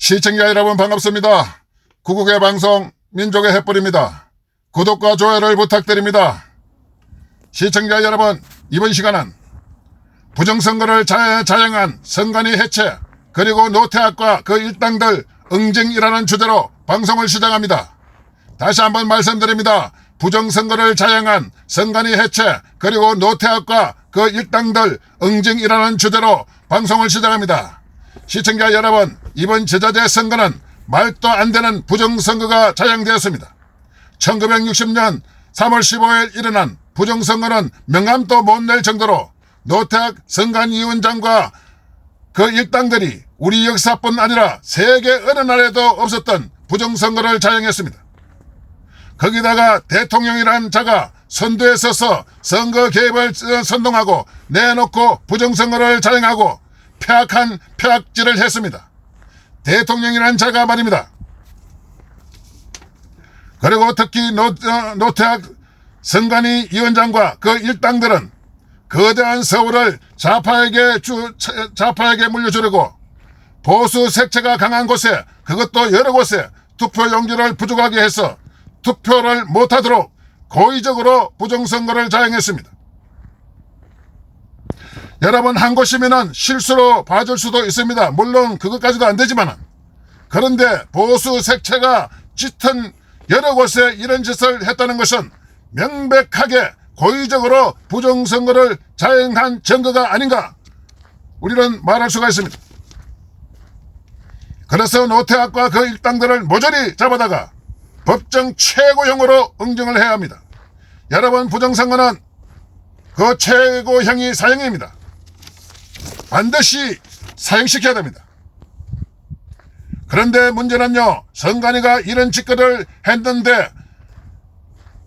시청자 여러분 반갑습니다. 구국의 방송 민족의 횃불입니다. 구독과 좋아요를 부탁드립니다. 시청자 여러분, 이번 시간은 부정선거를 자행한 선관위 해체 그리고 노태악과 그 일당들 응징이라는 주제로 방송을 시작합니다. 다시 한번 말씀드립니다. 부정선거를 자행한 선관위 해체 그리고 노태악과 그 일당들 응징이라는 주제로 방송을 시작합니다. 시청자 여러분, 이번 제자재 선거는 말도 안 되는 부정선거가 자행되었습니다. 1960년 3월 15일 일어난 부정선거는 명함도 못 낼 정도로 노태악 선관위원장과 그 일당들이 우리 역사뿐 아니라 세계 어느 나라에도 없었던 부정선거를 자행했습니다. 거기다가 대통령이란 자가 선두에 서서 선거 개입을 선동하고 내놓고 부정선거를 자행하고 폐악한 폐악질을 했습니다. 대통령이란 자가 말입니다. 그리고 특히 노태악 선관위 위원장과 그 일당들은 거대한 서울을 좌파에게 물려주려고 보수 색채가 강한 곳에, 그것도 여러 곳에 투표 용지를 부족하게 해서 투표를 못하도록 고의적으로 부정선거를 자행했습니다. 여러분, 한 곳이면 실수로 봐줄 수도 있습니다. 물론 그것까지도 안 되지만, 그런데 보수 색채가 짙은 여러 곳에 이런 짓을 했다는 것은 명백하게 고의적으로 부정선거를 자행한 증거가 아닌가, 우리는 말할 수가 있습니다. 그래서 노태악과 그 일당들을 모조리 잡아다가 법정 최고형으로 응징을 해야 합니다. 여러분, 부정선거는 그 최고형이 사형입니다. 반드시 사형시켜야 됩니다. 그런데 문제는요, 선관위가 이런 짓거리를 했는데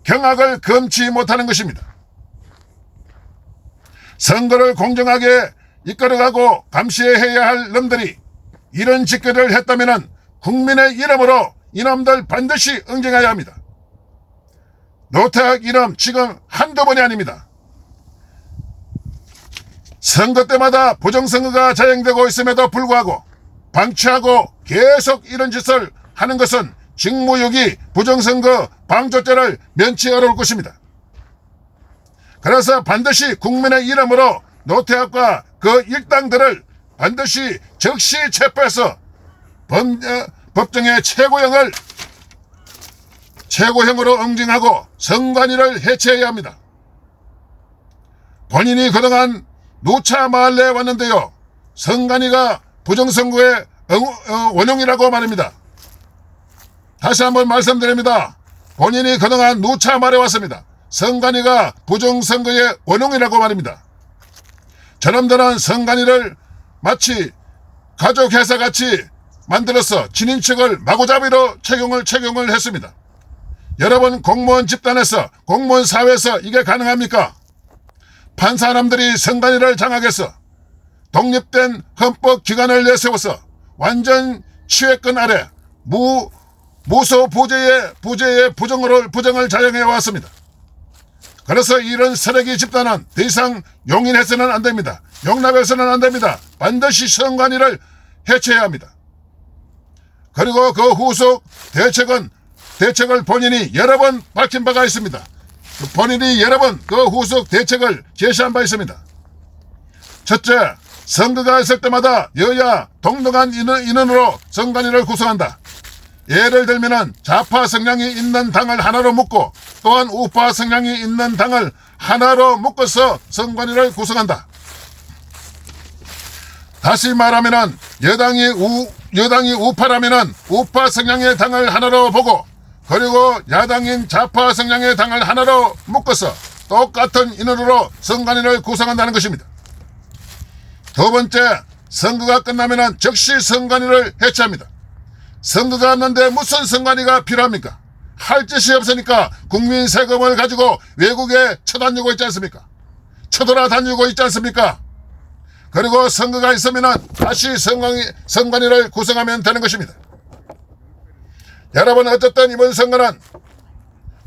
경악을 금치 못하는 것입니다. 선거를 공정하게 이끌어가고 감시해야 할 놈들이 이런 짓거리를 했다면 국민의 이름으로 이놈들 반드시 응징해야 합니다. 노태악 이름 지금 한두 번이 아닙니다. 선거 때마다 부정선거가 자행되고 있음에도 불구하고 방치하고 계속 이런 짓을 하는 것은 직무유기 부정선거 방조죄를 면치 어려울 것입니다. 그래서 반드시 국민의 이름으로 노태악과 그 일당들을 반드시 즉시 체포해서 법정의 최고형으로 응징하고 선관위를 해체해야 합니다. 본인이 그동안 누차 말내 왔는데요, 선관위가 부정선거의 원흉이라고 말입니다. 다시 한번 말씀드립니다. 본인이 그동안 누차 말해왔습니다. 선관위가 부정선거의 원흉이라고 말입니다. 저놈들은 선관위를 마치 가족회사같이 만들어서 진인척을 마구잡이로 채용을 했습니다. 여러분, 공무원 집단에서, 공무원 사회에서 이게 가능합니까? 판사람들이 선관위를 장악해서 독립된 헌법기관을 내세워서 완전 치외권 아래 무소 부재의 부정을 자행해 왔습니다. 그래서 이런 쓰레기 집단은 더 이상 용인해서는 안 됩니다. 용납해서는 안 됩니다. 반드시 선관위를 해체해야 합니다. 그리고 그 후속 대책을 본인이 여러 번 밝힌 바가 있습니다. 본인이 여러 번 그 후속 대책을 제시한 바 있습니다. 첫째, 선거가 있을 때마다 여야 동등한 인원으로 선관위를 구성한다. 예를 들면 좌파 성향이 있는 당을 하나로 묶고 또한 우파 성향이 있는 당을 하나로 묶어서 선관위를 구성한다. 다시 말하면 여당이 우파라면 우파 성향의 당을 하나로 보고, 그리고 야당인 좌파 성향의 당을 하나로 묶어서 똑같은 인원으로 선관위를 구성한다는 것입니다. 두 번째, 선거가 끝나면 즉시 선관위를 해체합니다. 선거가 없는데 무슨 선관위가 필요합니까? 할 짓이 없으니까 국민 세금을 가지고 외국에 쳐다니고 있지 않습니까? 쳐돌아다니고 있지 않습니까? 그리고 선거가 있으면 다시 선관위를 구성하면 되는 것입니다. 여러분, 어쨌든 이번 선거는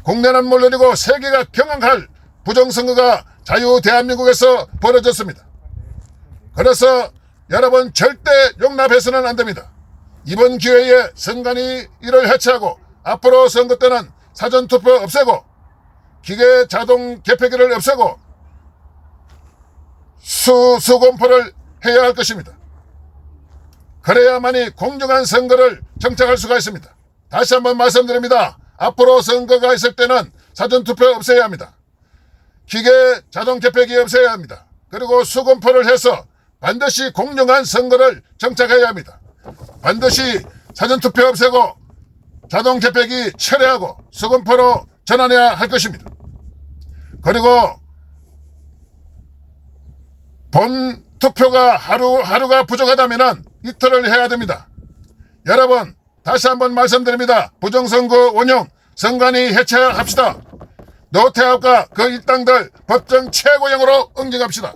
국내는 물론이고 세계가 경악할 부정선거가 자유 대한민국에서 벌어졌습니다. 그래서 여러분, 절대 용납해서는 안 됩니다. 이번 기회에 선관위 이를 해체하고 앞으로 선거 때는 사전투표 없애고 기계 자동 개표기를 없애고 수검표를 해야 할 것입니다. 그래야만이 공정한 선거를 정착할 수가 있습니다. 다시 한번 말씀드립니다. 앞으로 선거가 있을 때는 사전투표 없애야 합니다. 기계 자동 개표기 없애야 합니다. 그리고 수검표를 해서 반드시 공정한 선거를 정착해야 합니다. 반드시 사전투표 없애고 자동 개표기 철회하고 수검표로 전환해야 할 것입니다. 그리고 본 투표가 하루가 부족하다면 이틀을 해야 됩니다. 여러분 다시 한번 말씀드립니다. 부정선거 운영 선관위 해체합시다. 노태우가 그 일당들 법정 최고형으로 응징합시다.